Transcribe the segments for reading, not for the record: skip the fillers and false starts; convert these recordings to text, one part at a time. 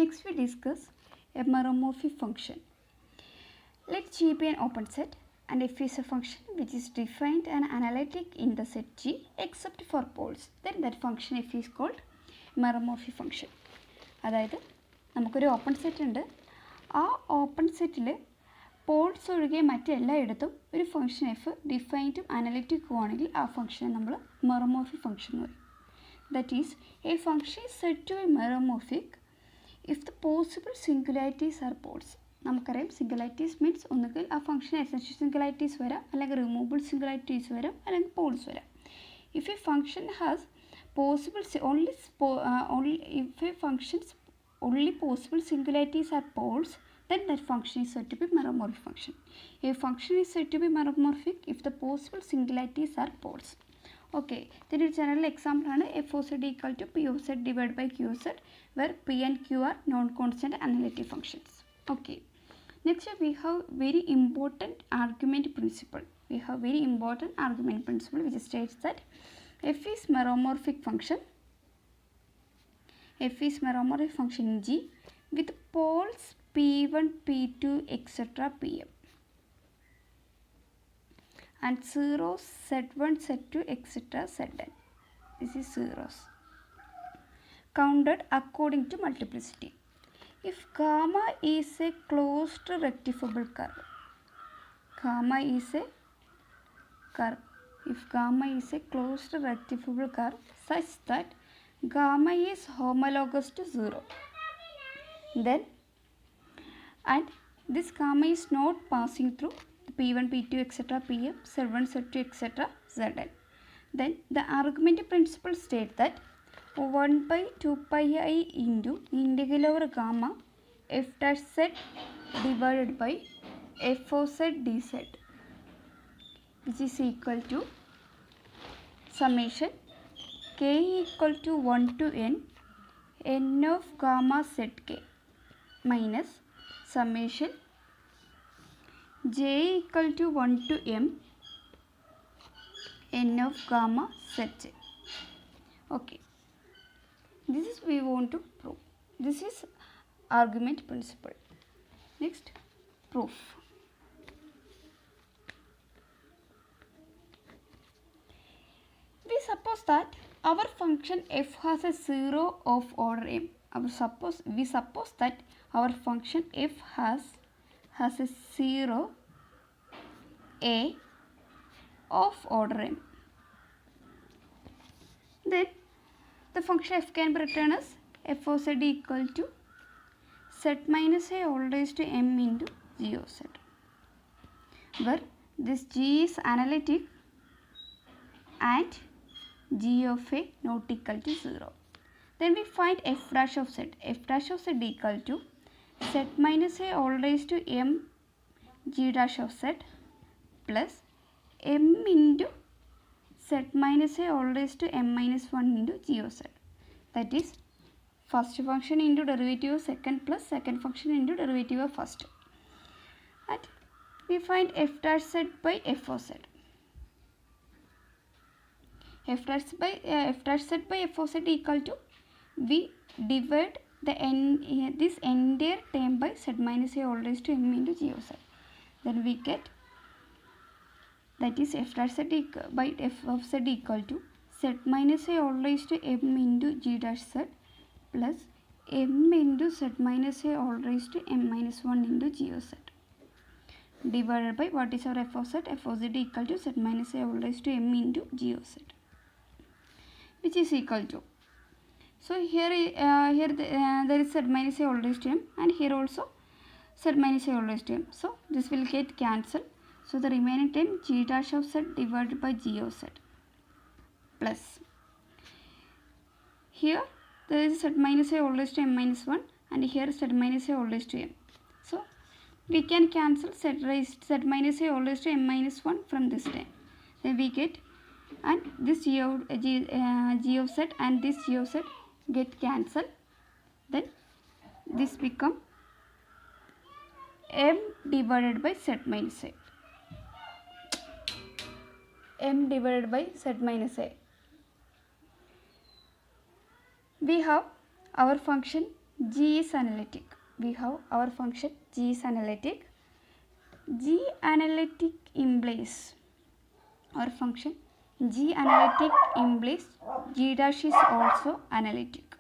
Next we discuss a meromorphic function. Let G be an open set and f is a function which is defined and analytic in the set G except for poles. Then that function f is called meromorphic function. അതായത് നമുക്കൊരു open set ഉണ്ട്. ആ open സെറ്റിൽ Paul's ഒഴികെ മറ്റെല്ലായിടത്തും ഒരു function F ഡിഫൈൻഡും അനലിറ്റിക്കും ആണെങ്കിൽ ആ ഫംഗ്ഷനെ നമ്മൾ മെറോമോർഫിക് ഫംഗ്ഷൻ എന്ന് പറയും. That is a function is said to be meromorphic if the possible singularities are poles. നമുക്കറിയാം സിംഗുലാരിറ്റീസ് മീൻസ് ഒന്നുകിൽ ആ ഫംഗ്ഷൻ എസൻഷ്യൽ സിംഗുലാരിറ്റീസ് വരാം, അല്ലെങ്കിൽ റിമൂവബിൾ സിംഗുലാരിറ്റീസ് വരാം, അല്ലെങ്കിൽ പോൾസ് വരാം. If A function has possible if a function's only possible singularities are poles, then that function is said to be meromorphic function. A function is said to be meromorphic if the possible singularities are poles. Okay, then a general example is f of z equal to p of z divided by q of z, where p and q are non-constant analytic functions. Okay, next we have very important argument principle. Which states that f is meromorphic function in G with poles p1, p2, etc. pm and zeros z1, z2, etc. zn. This is zeros counted according to multiplicity. If gamma is a closed rectifiable curve, if gamma is a closed rectifiable curve such that gamma is homologous to 0, then and this gamma is not passing through the p1, p2, etc. pm, z1, z2, etc. zn, then the argument principle states that 1 by 2 pi I into integral over gamma f dash z divided by f of z dz, which is equal to summation k equal to 1 to n of gamma zk minus summation j equal to 1 to m n of gamma zj. Okay, this is we want to prove. This is argument principle. Next, proof. We suppose that our function f has a 0 of order m. We suppose that our function f has a 0 a of order m. Then the function f can be written as f of z equal to z minus a all raised to m into g of z, where this g is analytic and g of a not equal to 0. Then we find f dash of z. F dash of z equal to z minus a all raised to m g dash of z plus m into z minus a all raised to m minus 1 into g of z. That is first function into derivative of second plus second function into derivative of first. And we find f dash z by f of z. F dash z by f of z equal to, we divide the this entire term by z minus a all raised to m into g of z. Then we get, that is f dash z by f of z equal to z minus a all raised to m into g dash z plus m into z minus a all raised to m minus 1 into g of z, divided by what is our f of z? F of z equal to z minus a all raised to m into g of z, which is equal to, so here there is z minus a all raised to m, and here also z minus a all raised to m. So this will get cancelled. So the remaining term g dash of z divided by g of z plus, here there is z minus a all raised to m minus 1, and here z minus a all raised to m. So we can cancel z minus a all raised to m minus 1 from this term. Then we get, and this g of z and this g of z get cancelled. Then this become m divided by z minus a. M divided by z minus a. We have our function G is analytic. We have our function G is analytic. G analytic implies our function G analytic implies G dash is also analytic.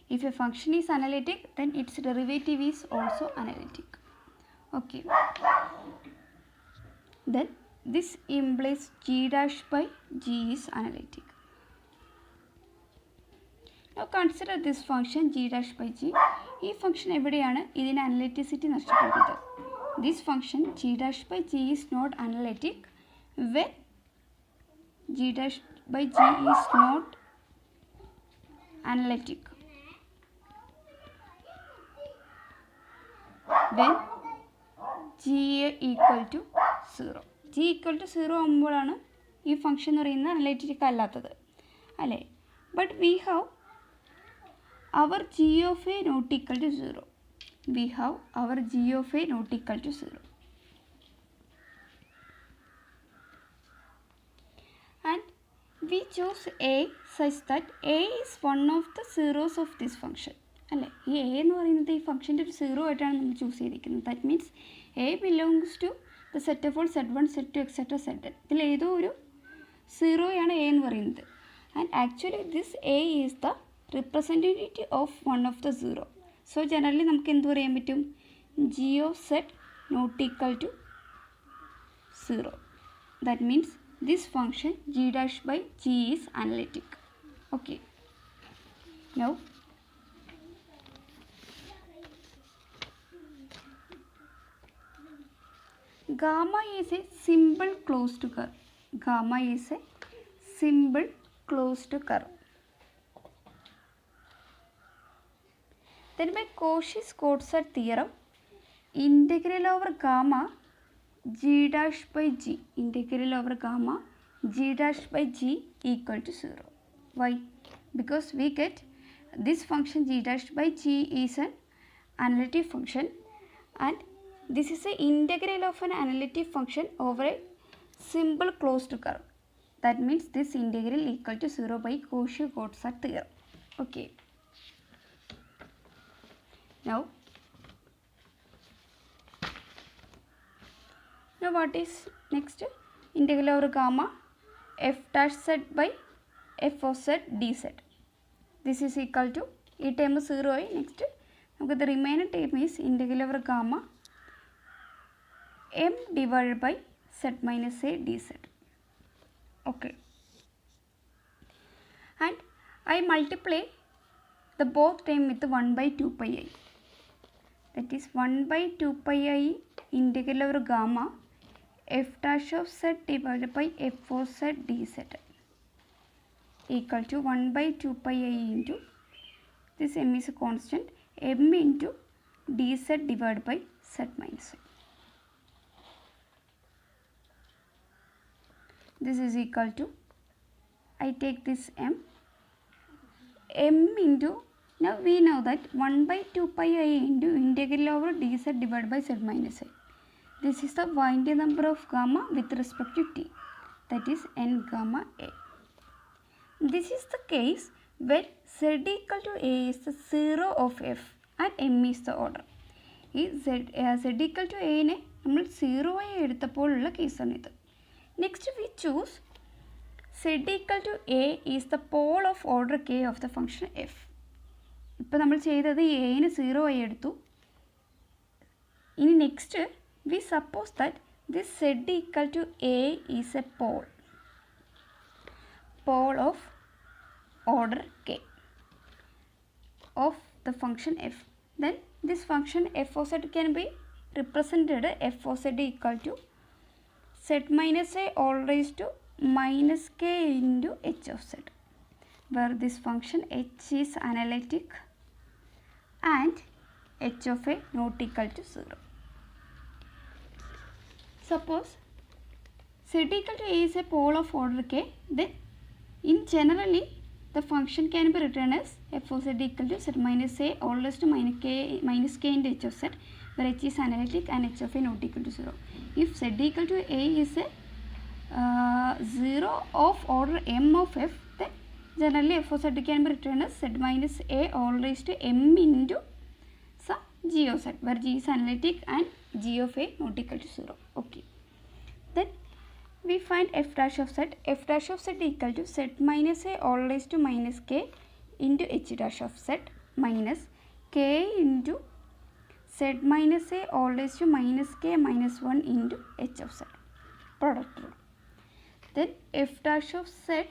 If a function is analytic, then its derivative is also analytic. Okay. Then this implies G dash by G is analytic. Now consider this function G dash by G. This function എവിടെയാണ് ഇതിന് analyticity നഷ്ടപ്പെടുന്നത്. This function G dash by G is not analytic when G dash by G is not analytic. When G equal to 0. G equal to 0 ആകുമ്പോഴാണ് ഈ function എന്ന് പറയുന്നത് അനലൈറ്റിക് അല്ലാത്തത് അല്ലേ. But we have our g of a not equal to 0. We have our g of a not equal to 0. And we choose a such that a is one of the zeros of this function. അല്ലേ, ഈ A എന്ന് പറയുന്നത് ഈ ഫംഗ്ഷൻ്റെ ഒരു zero ആയിട്ടാണ് നമ്മൾ choose ചെയ്തിരിക്കുന്നത്. That means a belongs to the set of all Z1, Z2, etcetera Zn. ഇതിൽ ഏതോ ഒരു സീറോയാണ് എ എന്ന് പറയുന്നത്. And actually this a is the representative of one of the zero. So generally നമുക്ക് എന്ത് പറയാൻ പറ്റും, g of z not equal to 0. That means this function g dash by g is analytic. Okay. Now gamma is a simple closed curve. Gamma is a simple closed curve. Then by Cauchy-Schwarz theorem, integral over gamma g dash by g, integral over gamma g dash by g equal to 0. Why? Because we get this function g dash by g is an analytic function, and this is an integral of an analytic function over a simple closed curve. That means this integral equal to 0 by Cauchy-Schwarz theorem. Okay. Now what is next? Integral over gamma f dash z by f of z dz. This is equal to ഈ term 0 ആയി. Next നമുക്ക് the remaining term is integral over gamma m divided by z minus a dz. Okay. And I multiply the both term with 1 by 2 pi I. That is 1 by 2 pi I integral over gamma f dash of z divided by f of z dz equal to 1 by 2 pi I into this m is a constant, m into dz divided by z minus I. This is equal to, I take this m into, now we know that 1 by 2 pi I into integral over dz divided by z minus I. This is the Winding number of gamma with respect to t, that is n gamma a. This is the case when z equal to a is the 0 of f and m is the order. ഈ z equal to a നെ നമ്മൾ 0 ആയി എടുത്തപ്പോഴുള്ള കേസാണ് ഇത്. Next we choose z equal to a is the pole of order k of the function f. ഇപ്പോൾ നമ്മൾ ചെയ്തത് എന് 0 ആയി എടുത്തു. ഇനി next we suppose that this z equal to a is a pole of order k of the function f. Then this function f of z can be represented f of z equal to z minus a all raised to minus k into h of z, where this function h is analytic and h of a not equal to 0. Suppose z equal to a is a pole of order k, then in generally the function can be written as f of z equal to z minus a all raised to minus k into h of z, where h is analytic and h of a not equal to 0. If z equal to a is a 0 of order m of f, then Generally f of z can be written as z minus a all raised to m into some g of z, where g is analytic and g of a not equal to 0. Okay. Then we find f dash of z. F dash of z equal to z minus a all raised to minus k into h dash of z minus k into z minus a all raised to minus k minus 1 into h of z. Product rule. Then f dash of z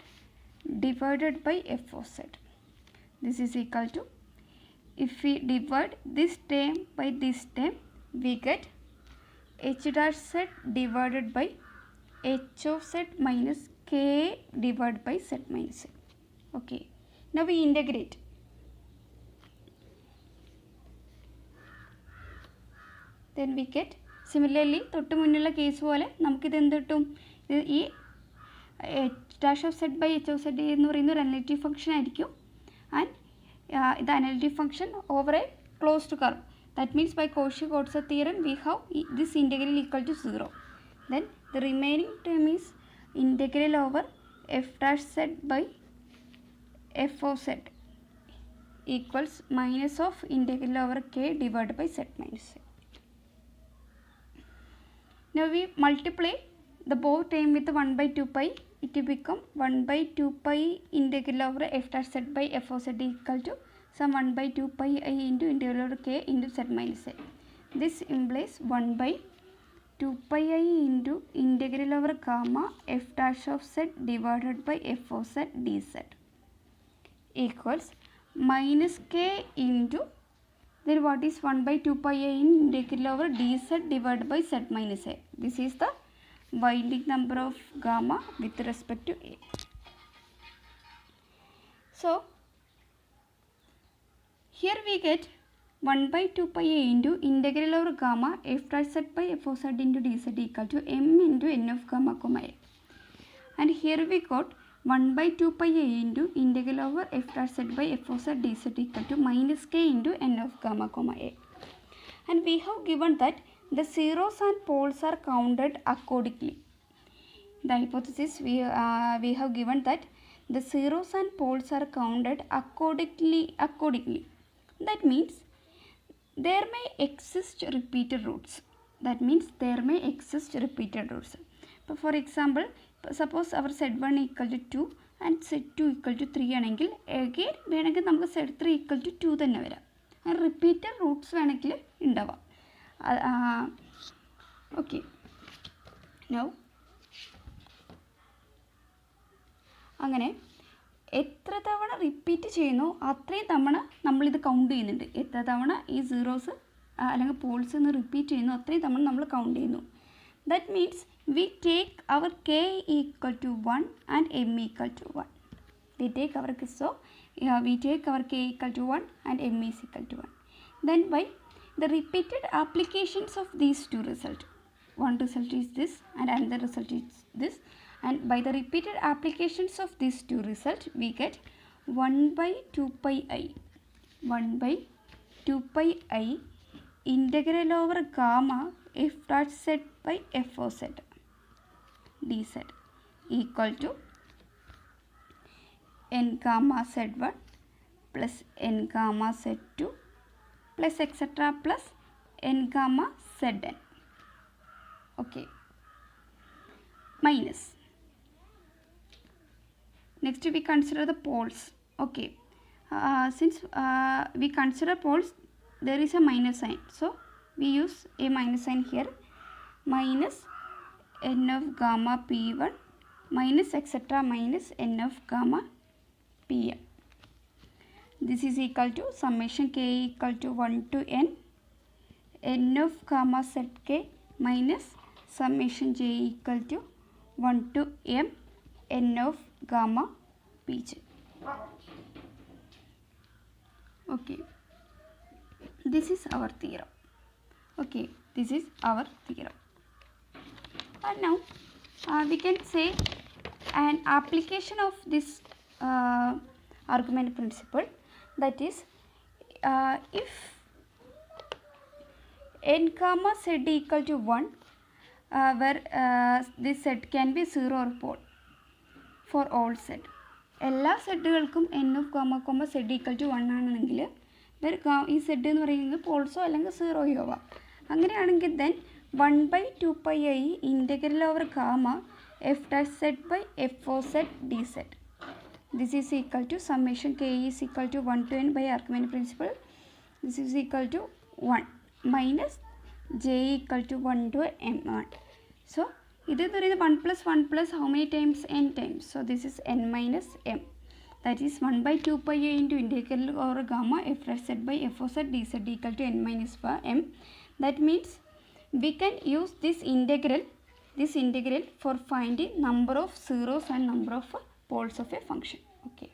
divided by f of z. This is equal to, if we divide this term by this term, we get h dash z divided by h of z minus k divided by z minus z. Okay. Now we integrate. Then we get similarly തൊട്ട് മുന്നുള്ള case പോലെ നമുക്കിത് എന്ത് കിട്ടും? ഈ h dash of z by h of z എന്ന് പറയുന്ന ഒരു analytic function ആയിരിക്കും. ആൻഡ് ഇത് analytic function over a closed curve. That means by Cauchy Goursat theorem we have this integral equal to 0. Then the remaining term is integral over f dash z by f of z equals minus of integral over k divided by z minus z. Now we multiply the both term with 1 by 2 pi. It will become 1 by 2 pi integral over f dash z by f of z equal to some 1 by 2 pi I into integral over k into z minus z. This implies 1 by 2 pi I into integral over gamma f dash of z divided by f of z dz equals minus k into, then what is 1 by 2 pi I in integral over dz divided by z minus a. This is the winding number of gamma with respect to a. So here we get 1 by 2 pi a into integral over gamma f dash z by f of z into dz equal to m into n of gamma comma a. And here we got 1 by 2 pi a into integral over f dash z by f of z dz equal to minus k into n of gamma comma a. And we have given that the zeros and poles are counted accordingly. The hypothesis we have given that the zeros and poles are counted accordingly. That means there may exist repeated roots. That means there may exist repeated roots. But for example, suppose our z1 equal to 2 and z2 equal to 3 ആണെങ്കിൽ again വേണമെങ്കിൽ നമുക്ക് z3 equal to 2 തന്നെ വരാം. അങ്ങനെ repeated Roots വേണമെങ്കിൽ ഉണ്ടാവാം. Okay. Now അങ്ങനെ എത്ര തവണ റിപ്പീറ്റ് ചെയ്യുന്നു അത്രയും തവണ നമ്മളിത് കൗണ്ട് ചെയ്യുന്നുണ്ട്. എത്ര തവണ ഈ സീറോസ് അല്ലെങ്കിൽ പോൾസ് എന്ന് റിപ്പീറ്റ് ചെയ്യുന്നു അത്രയും തവണ നമ്മൾ കൗണ്ട് ചെയ്യുന്നു. That means we take our k equal to 1 and m equal to 1. We take our k equal to 1 and m is equal to 1. Then by the repeated applications of these two results, one result is this and another result is this, and by the repeated applications of these two results we get 1 by 2 pi I 1 by 2 pi I integral over gamma f dot z by f of z dz equal to n gamma z1 plus n gamma z2 plus etc plus n gamma zn. Okay. Minus. Next we consider the poles. Okay. Since we consider poles, there is a minus sign. So we use a minus sign here. Minus n of gamma p1 minus etc minus n of gamma pm. This is equal to summation k equal to 1 to n of gamma zk minus summation j equal to 1 to m n of gamma pj. Okay. This is our theorem. Okay. This is our theorem. And now we can say an application of this argument principle, that is if n comma z equal to 1 where this z can be 0 or pole for all z. എല്ലാ സെഡുകൾക്കും N of gamma comma Z equal to 1 ആണെങ്കിൽ ഈ Z എന്ന് പറയുന്നത് പോൾസോ അല്ലെങ്കിൽ സീറോയോ ആവാം. അങ്ങനെയാണെങ്കിൽ then 1/2πi integral over gamma f dash z by f of z d z. This is equal to summation k is equal to 1 to n by Archimedes principle. This is equal to 1 minus j equal to 1 to m1. So, this is 1 plus 1 plus how many times? N times. So, this is n minus m. That is 1/2πi into integral over gamma f dash z by f of z dz equal to n minus m. That means we can use this integral for finding number of zeros and number of poles of a function. Okay.